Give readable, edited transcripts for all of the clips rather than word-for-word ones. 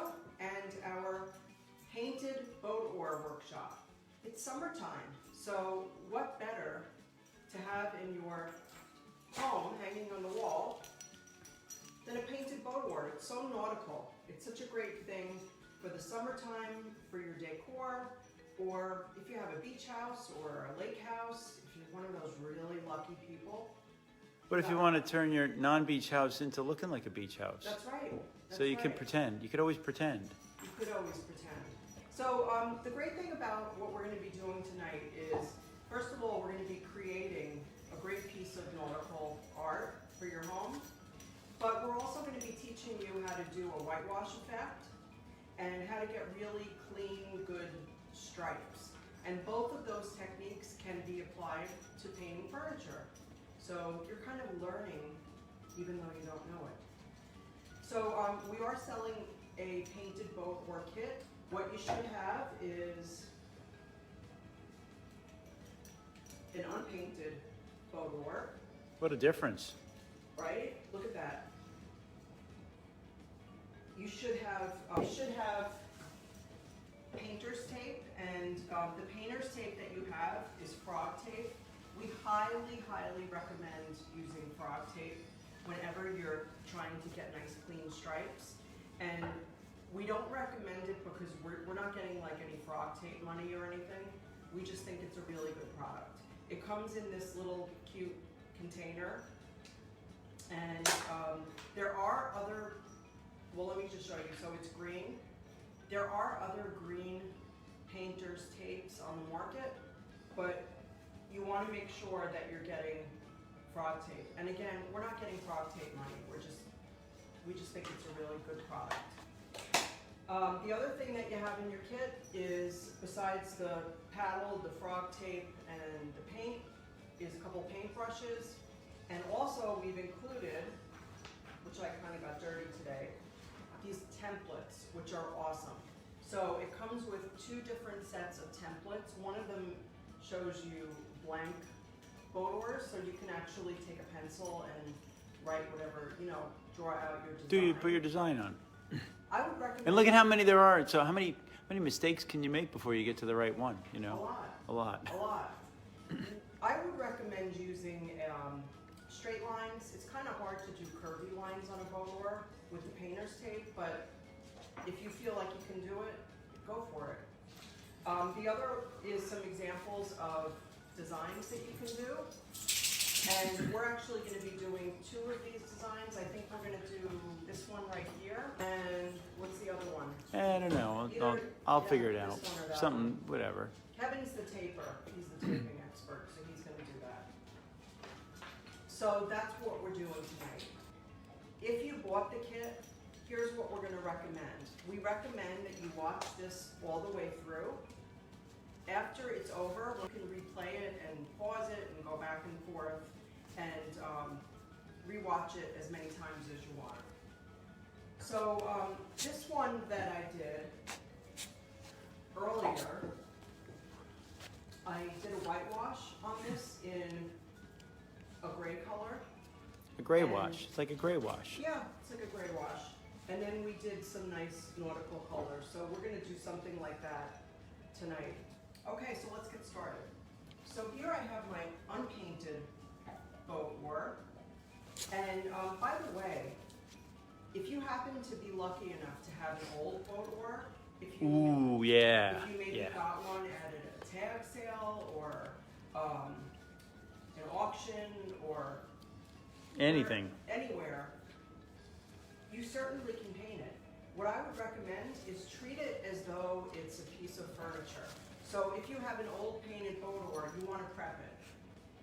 video and our painted boat oar workshop. It's summertime, so what better to have in your home hanging on the wall than a painted boat oar. It's so nautical. It's such a great thing for the summertime, for your decor, or if you have a beach house or a lake house, if you're one of those really lucky people. But if you want to turn your non-beach house into looking like a beach house. That's right. So you can pretend. You could always pretend. You could always pretend. So the great thing about what we're going to be doing tonight is, first of all, we're going to be creating a great piece of nautical art for your home. But we're also going to be teaching you how to do a whitewash effect and how to get really clean, good stripes. And both of those techniques can be applied to painting furniture. So you're kind of learning even though you don't know it. So we are selling a painted boat Oar kit. What you should have is an unpainted boat oar. What a difference. Right? Look at that. You should have painter's tape, and the painter's tape that you have is frog tape. We highly, highly recommend using frog tape whenever you're trying to get nice clean stripes. And we don't recommend it because we're not getting like any frog tape money or anything. We just think it's a really good product. It comes in this little cute container. And there are other, well, let me just show you. So it's green. There are other green painter's tapes on the market, but you want to make sure that you're getting frog tape. And again, we're not getting frog tape money. We just think it's a really good product. The other thing that you have in your kit is, besides the paddle, the frog tape, and the paint, is a couple paint brushes. And also we've included, which I kind of got dirty today, these templates, which are awesome. So it comes with two different sets of templates. One of them shows you blank boat oars, so you can actually take a pencil and write whatever, draw out your design. Do you put your design on? I would recommend. And look at how many there are. So how many mistakes can you make before you get to the right one? A lot. A lot. A lot. I would recommend using straight lines. It's kind of hard to do curvy lines on a boat oar with the painter's tape, but if you feel like you can do it, go for it. The other is some examples of designs that you can do. And we're actually going to be doing two of these designs. I think we're going to do this one right here. And what's the other one? I don't know. I'll figure it out. Something, whatever. Kevin's the taper. He's the taping expert, so he's going to do that. So that's what we're doing tonight. If you bought the kit, here's what we're going to recommend. We recommend that you watch this all the way through. After it's over, you can replay it and pause it and go back and forth and rewatch it as many times as you want. So this one that I did earlier, I did a whitewash on this in a gray color. A gray wash. It's like a gray wash. Yeah, it's like a gray wash. And then we did some nice nautical colors. So we're going to do something like that tonight. Okay, so let's get started. So here I have my unpainted boat oar. And by the way, if you happen to be lucky enough to have an old boat oar, if you maybe got one at a tag sale or an auction or anything, anywhere, you certainly can paint it. What I would recommend is treat it as though it's a piece of furniture. So if you have an old painted boat oar, you want to prep it.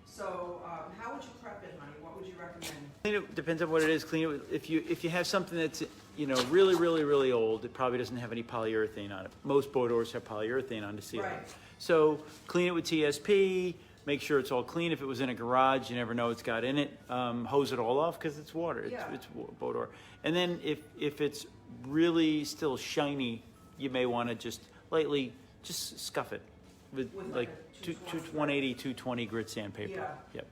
So how would you prep it, honey? What would you recommend? Clean it, depends on what it is. Clean it. If you have something that's really, really, really old, it probably doesn't have any polyurethane on it. Most boat oars have polyurethane on the ceiling. Right. So clean it with TSP. Make sure it's all clean. If it was in a garage, you never know what's got in it. Hose it all off because it's water. It's boat oar. And then if it's really still shiny, you may want to just lightly scuff it with like 180, 220 grit sandpaper. Yeah. Yep.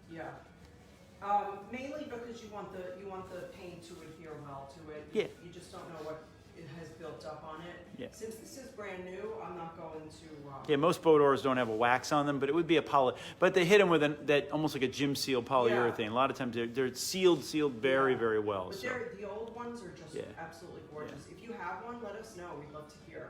Yeah. Mainly because you want the paint to adhere well to it. Yeah. You just don't know what it has built up on it. Yeah. Since this is brand new, I'm not going to. Yeah, most boat oars don't have a wax on them, but it would be a poly. But they hit them with that almost like a gym seal polyurethane. A lot of times they're sealed very, very well. But So. the old ones are just absolutely gorgeous. If you have one, let us know. We'd love to hear.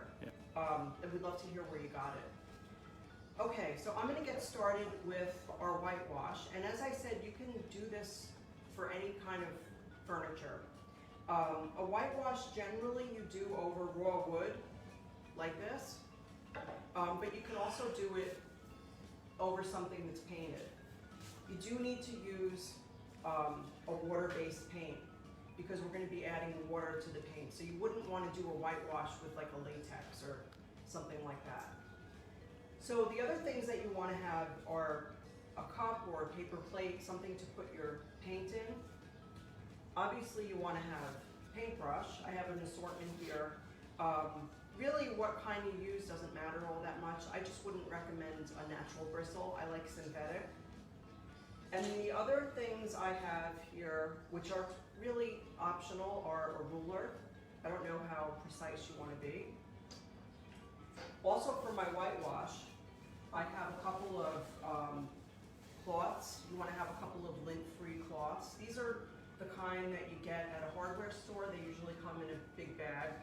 And we'd love to hear where you got it. Okay, so I'm going to get started with our whitewash. And as I said, you can do this for any kind of furniture. A whitewash generally you do over raw wood, like this. But you can also do it over something that's painted. You do need to use a water-based paint because we're going to be adding water to the paint. So you wouldn't want to do a whitewash with like a latex or something like that. So the other things that you want to have are a cup or a paper plate, something to put your paint in. Obviously you want to have paintbrush. I have an assortment here. Really what kind you use doesn't matter all that much. I just wouldn't recommend a natural bristle. I like synthetic. And then the other things I have here, which are really optional, are a ruler. I don't know how precise you want to be. Also for my whitewash, I have a couple of cloths. You want to have a couple of lint-free cloths. These are the kind that you get at a hardware store. They usually come in a big bag.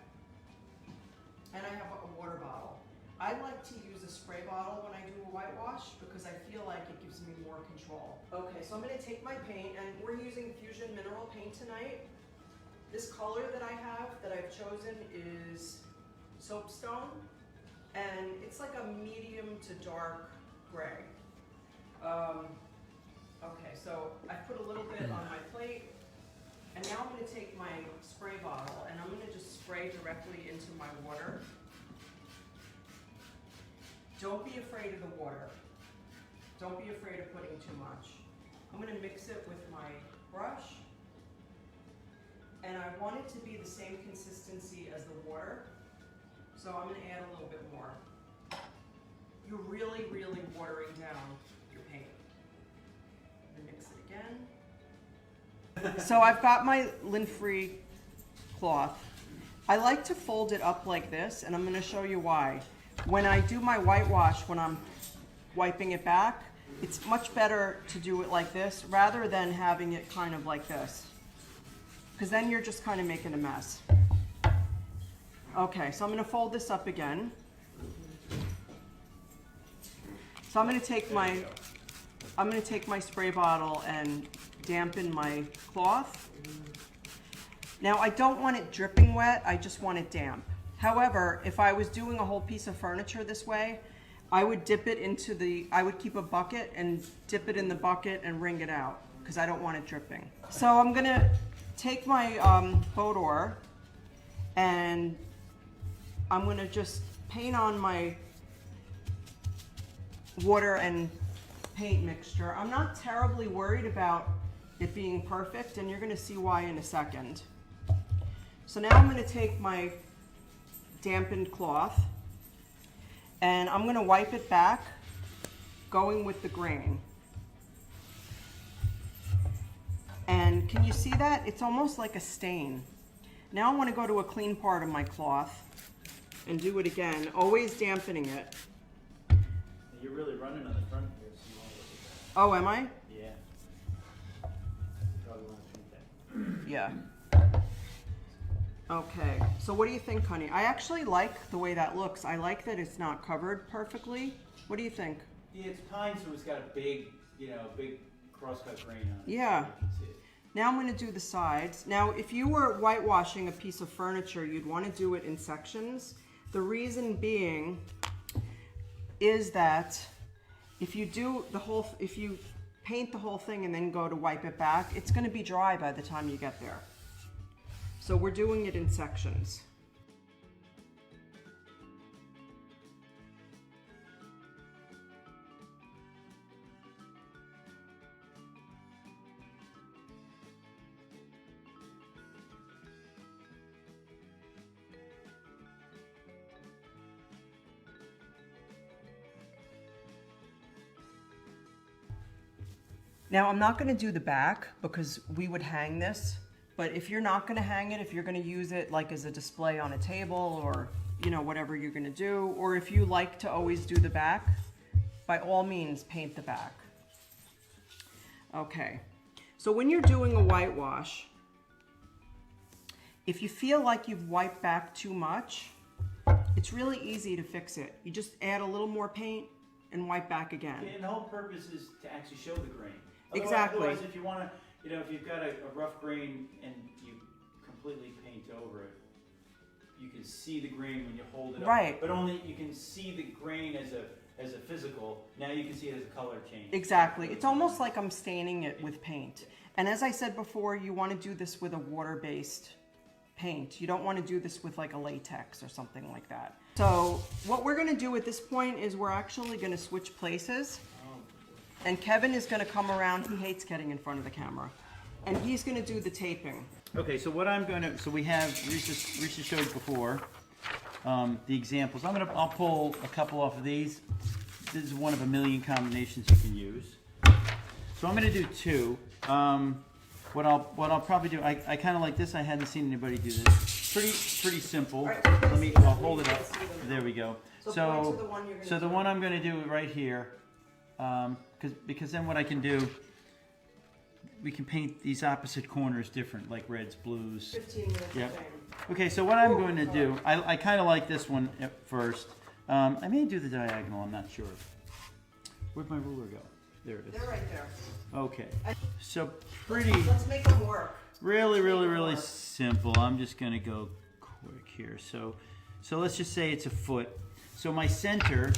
And I have a water bottle. I like to use a spray bottle when I do a whitewash because I feel like it gives me more control. Okay, so I'm going to take my paint, and we're using Fusion Mineral Paint tonight. This color that I have, that I've chosen, is Soapstone, and it's like a medium to dark gray. Okay, so I put a little bit on my plate, and now I'm going to take my spray bottle, and I'm going to just spray directly into my water. Don't be afraid of the water. Don't be afraid of putting too much. I'm going to mix it with my brush, and I want it to be the same consistency as the water, so I'm going to add a little bit more. You're really, really watering down your paint. I'm going to mix it again. So I've got my lint-free cloth. I like to fold it up like this, and I'm going to show you why. When I do my whitewash, when I'm wiping it back, it's much better to do it like this rather than having it kind of like this, because then you're just kind of making a mess. Okay, so I'm going to fold this up again. So I'm going to take my spray bottle and dampen my cloth. Now I don't want it dripping wet, I just want it damp. However, if I was doing a whole piece of furniture this way, I would dip it into I would keep a bucket and dip it in the bucket and wring it out because I don't want it dripping. So I'm gonna take my boat oar and I'm gonna just paint on my water and paint mixture. I'm not terribly worried about it being perfect, and you're gonna see why in a second. So now I'm gonna take my dampened cloth and I'm going to wipe it back, going with the grain. And can you see that? It's almost like a stain. Now I want to go to a clean part of my cloth and do it again, always dampening it. You're really running on the front here, so you want to look at that. Oh, am I? Yeah. You probably want to treat that. Yeah. Okay, so what do you think, honey? I actually like the way that looks. I like that it's not covered perfectly. What do you think? Yeah, it's pine, so it's got a big, big crosscut grain on it. Yeah. So you can see it. Now I'm going to do the sides. Now, if you were whitewashing a piece of furniture, you'd want to do it in sections. The reason being is that if you paint the whole thing and then go to wipe it back, it's going to be dry by the time you get there. So we're doing it in sections. Now I'm not going to do the back because we would hang this But if you're not gonna hang it, if you're gonna use it like as a display on a table or, you know, whatever you're gonna do, or if you like to always do the back, by all means, paint the back. Okay, so when you're doing a whitewash, if you feel like you've wiped back too much, it's really easy to fix it. You just add a little more paint and wipe back again. And the whole purpose is to actually show the grain. Exactly. Otherwise, if you want to, you know, if you've got a rough grain and you completely paint over it, you can see the grain when you hold it up. Right. But only you can see the grain as a physical. Now you can see it as a color change. Exactly. It's almost like I'm staining it with paint. And as I said before, you want to do this with a water-based paint. You don't want to do this with like a latex or something like that. So what we're going to do at this point is we're actually going to switch places. And Kevin is going to come around. He hates getting in front of the camera. And he's going to do the taping. Okay, so what I'm going to, so we have, Risa showed before the examples. I'll pull a couple off of these. This is one of a million combinations you can use. So I'm going to do two. What I'll probably do, I kind of like this. I hadn't seen anybody do this. Pretty simple. Right, I'll hold it up. There we go. So the one I'm going to do right here, because then what I can do, we can paint these opposite corners different, like reds, blues. 15 minutes. Yep. Okay, so what I'm going to do, I kind of like this one at first. I may do the diagonal, I'm not sure. Where'd my ruler go? There it is. They're right there. Okay, so pretty, Let's make them work. really simple. I'm just going to go quick here. So let's just say it's a foot. So my center,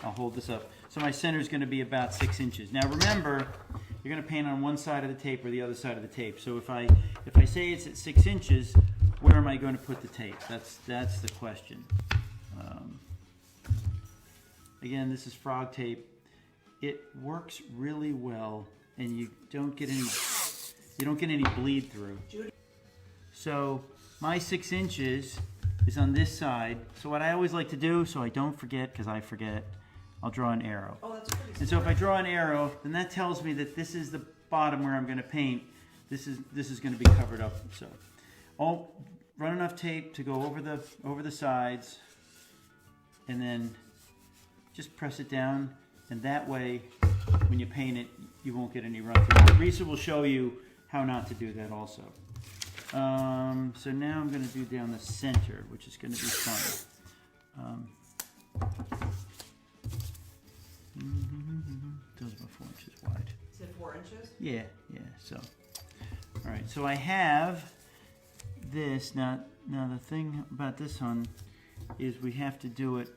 I'll hold this up. So my center is going to be about 6 inches. Now remember, you're going to paint on one side of the tape or the other side of the tape. So if I say it's at 6 inches, where am I going to put the tape? That's the question. Again, this is frog tape. It works really well, and you don't get any bleed through. So my 6 inches is on this side. So what I always like to do, so I don't forget, because I forget, I'll draw an arrow. Oh, that's pretty. And so if I draw an arrow, then that tells me that this is the bottom where I'm going to paint. This is going to be covered up. So I'll run enough tape to go over the sides, and then just press it down. And that way, when you paint it, you won't get any run through. Risa will show you how not to do that also. So now I'm going to do down the center, which is going to be fun. Those are 4 inches wide. Is it 4 inches? Yeah. So, all right. So I have this now. Now the thing about this one is we have to do it.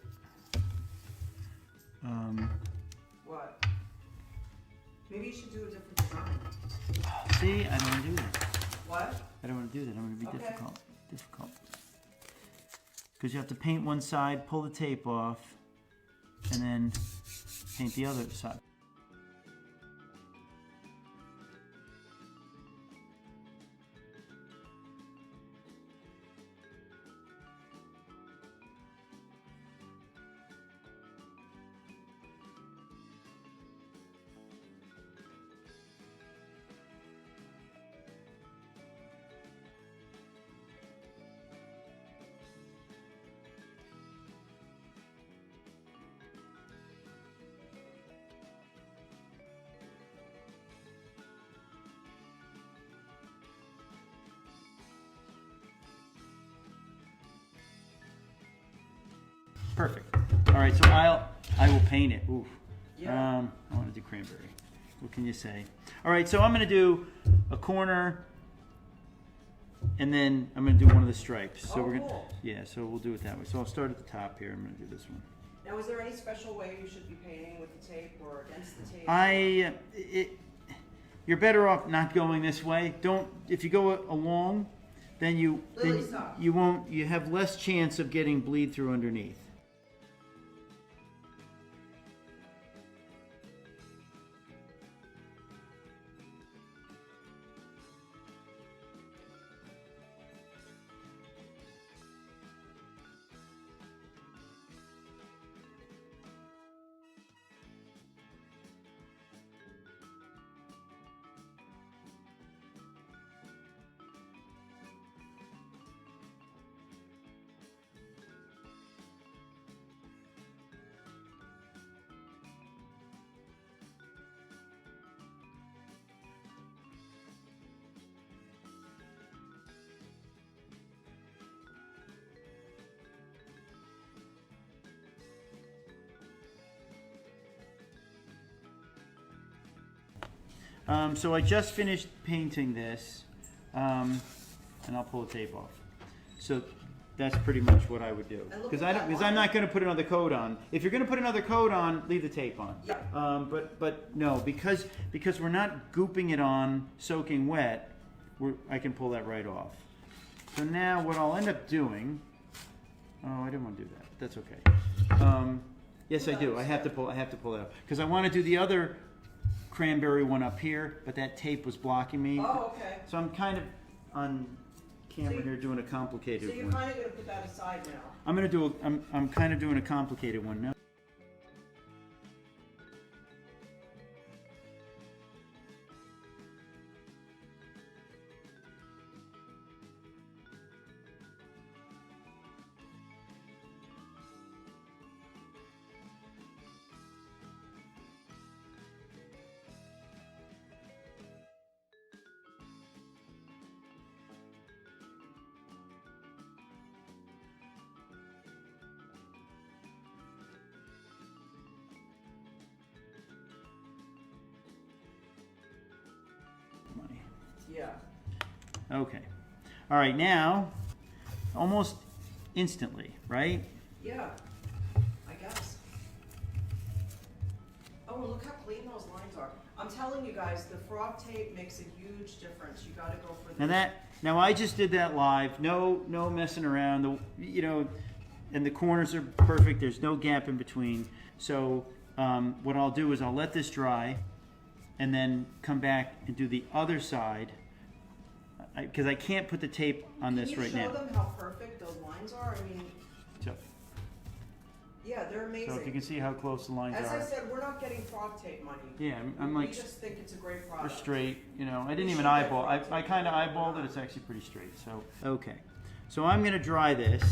What? Maybe you should do a different design. See, I don't want to do that. What? I don't want to do that. I'm going to be Okay. difficult. Because you have to paint one side, pull the tape off, and then paint the other side. Perfect. All right, so I will paint it. Ooh. Yeah. I want to do cranberry. What can you say? All right, so I'm going to do a corner, and then I'm going to do one of the stripes. So we're cool. so we'll do it that way. So I'll start at the top here. I'm going to do this one. Now, is there any special way you should be painting with the tape or against the tape? You're better off not going this way. If you go along, then you won't. You have less chance of getting bleed through underneath. So I just finished painting this, and I'll pull the tape off. So that's pretty much what I would do. Because I'm not going to put another coat on. If you're going to put another coat on, leave the tape on. Yeah. But no, because we're not gooping it on, soaking wet, I can pull that right off. So now what I'll end up doing, oh, I didn't want to do that. That's okay. Yes, I do. I have to pull that off because I want to do the other cranberry one up here, but that tape was blocking me. Oh, okay. So I'm kind of on camera here doing a complicated one. So you're kind of going to put that aside now. I'm kind of doing a complicated one now. Yeah. Okay. All right, now, almost instantly, right? Yeah, I guess. Oh, and look how clean those lines are. I'm telling you guys, the frog tape makes a huge difference. You gotta go for the... Now I just did that live. No messing around. And the corners are perfect. There's no gap in between. So what I'll do is I'll let this dry, and then come back and do the other side. Because I can't put the tape on this right now. Can you show them how perfect those lines are? I mean, So, yeah, they're amazing. so if you can see how close the lines As are. I said, we're not getting frog tape money. Yeah, I'm like, We just think it's a great we're product. straight, I didn't We even should get eyeball. I frog tape. kind of eyeballed it. It's actually pretty straight. So, okay. So I'm gonna dry this.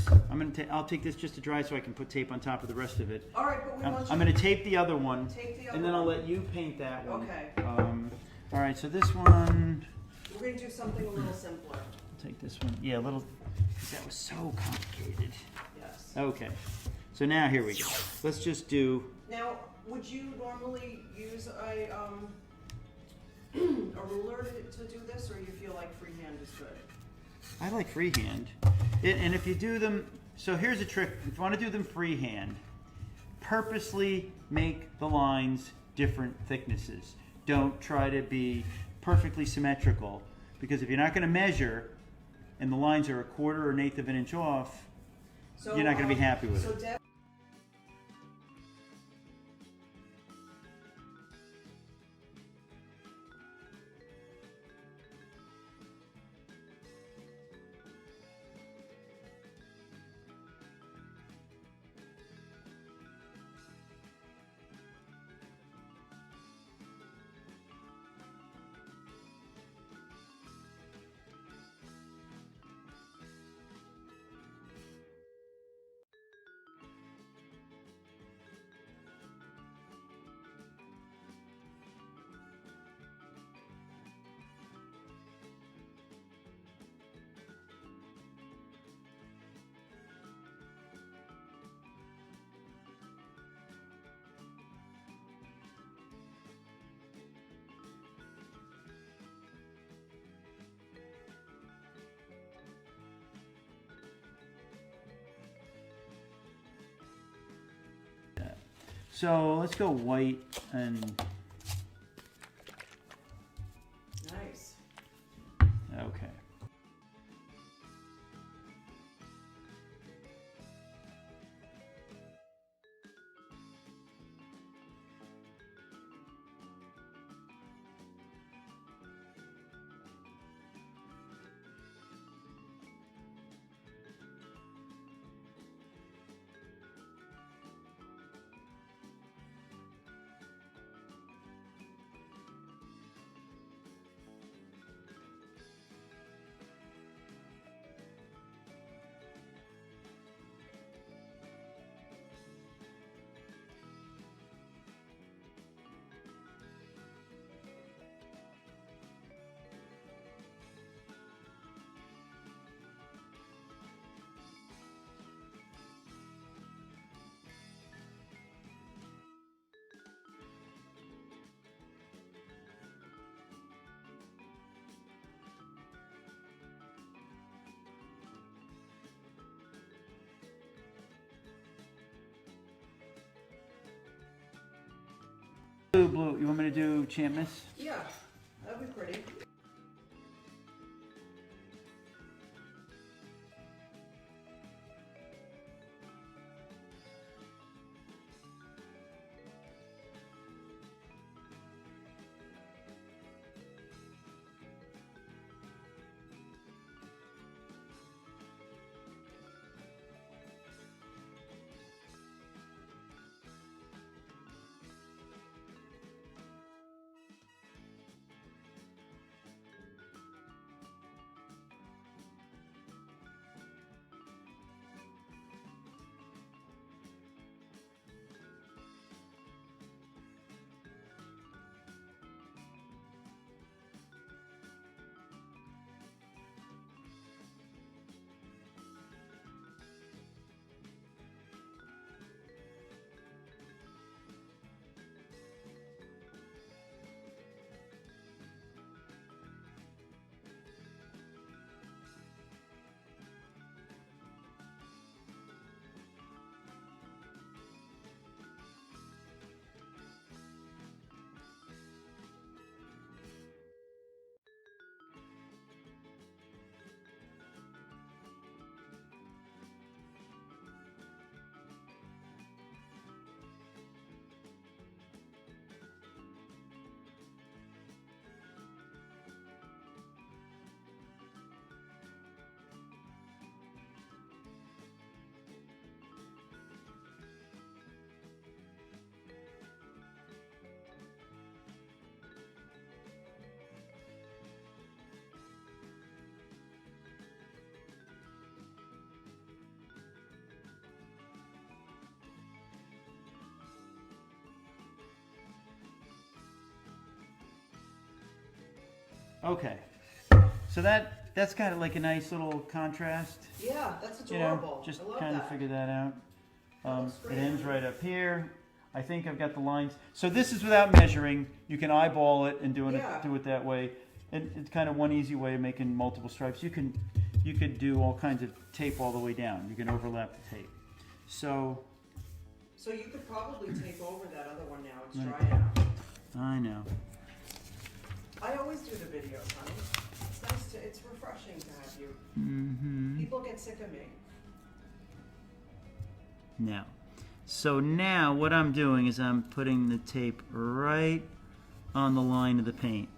I'll take this just to dry so I can put tape on top of the rest of it. All right, but we want you I'm gonna tape the other one, tape the other and then I'll one. let you paint that one. Okay. All right. So this one. We're going to do something a little simpler. I'll take this one. Yeah, a little. That was so complicated. Yes. Okay. So now here we go. Let's just do. Now, would you normally use a ruler to do this, or you feel like freehand is good? I like freehand. And if you do them, so here's a trick. If you want to do them freehand, purposely make the lines different thicknesses. Don't try to be perfectly symmetrical, because if you're not going to measure and the lines are 1/4 or 1/8 of an inch off, So, you're not going to be happy with so it. Deb, So let's go white and nice. okay. blue. You want me to do Champ Miss? Yeah, that'd be pretty. Okay, so that's kind of like a nice little contrast. Yeah, that's You know, adorable. just I love kind of that. figure that out. looks It great. ends right up here. I think I've got the lines. So this is without measuring. You can eyeball it and do it that way. And it's kind of one easy way of making multiple stripes. You could do all kinds of tape all the way down. You can overlap the tape. So you could probably tape over that other one now. It's Right. dry out. I know. I always do the videos, honey. It's nice it's refreshing to have you. Mm-hmm. People get sick of me. Now, so now what I'm doing is I'm putting the tape right on the line of the paint.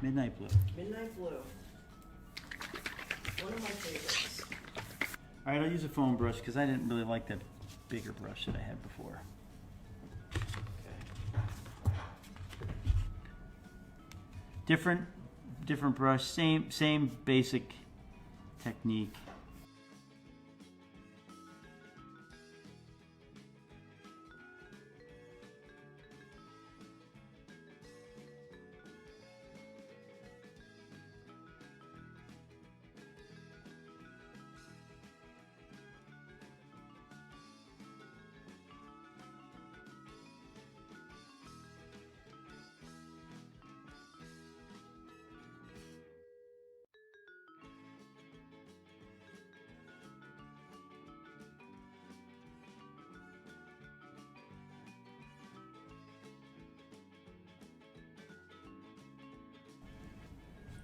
Midnight Blue. Midnight Blue. One of my favorites. All right, I'll use a foam brush because I didn't really like that bigger brush that I had before. Okay. Different brush, same basic technique.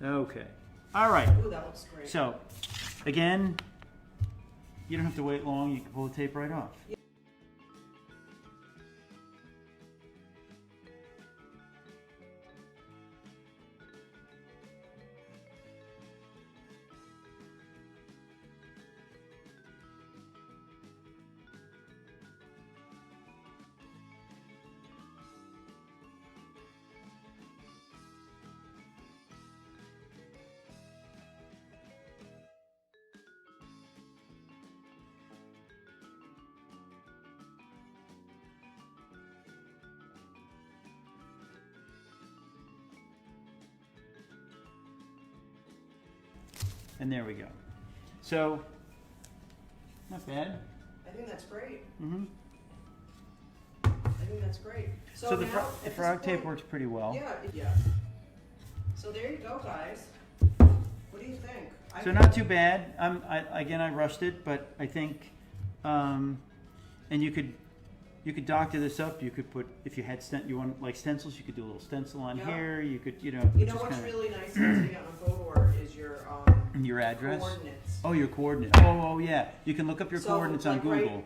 Okay. All right. Ooh, that looks great. So, again, you don't have to wait long. You can pull the tape right off. And there we go. So, not bad. I think that's great. Mm-hmm. I think that's great. So the now, the at frog this tape point- works pretty well. Yeah. So there you go, guys. What do you think? So not too bad. I rushed it, but I think, and you could doctor this up. You could put, if you had you want like stencils, you could do a little stencil on here. You could, You know just what's kinda, really nice to get on Boat Oar is your address. coordinates. Oh, your coordinates. Oh, yeah. You can look up your So, coordinates on like, Google.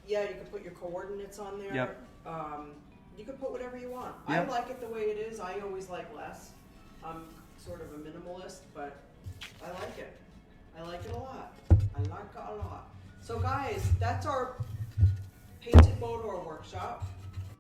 Yeah, you can put your coordinates on there. Yep. You can put whatever you want. Yep. I like it the way it is. I always like less. I'm sort of a minimalist, but I like it. I like it a lot. I like it a lot. So guys, that's our painted boat Oar workshop.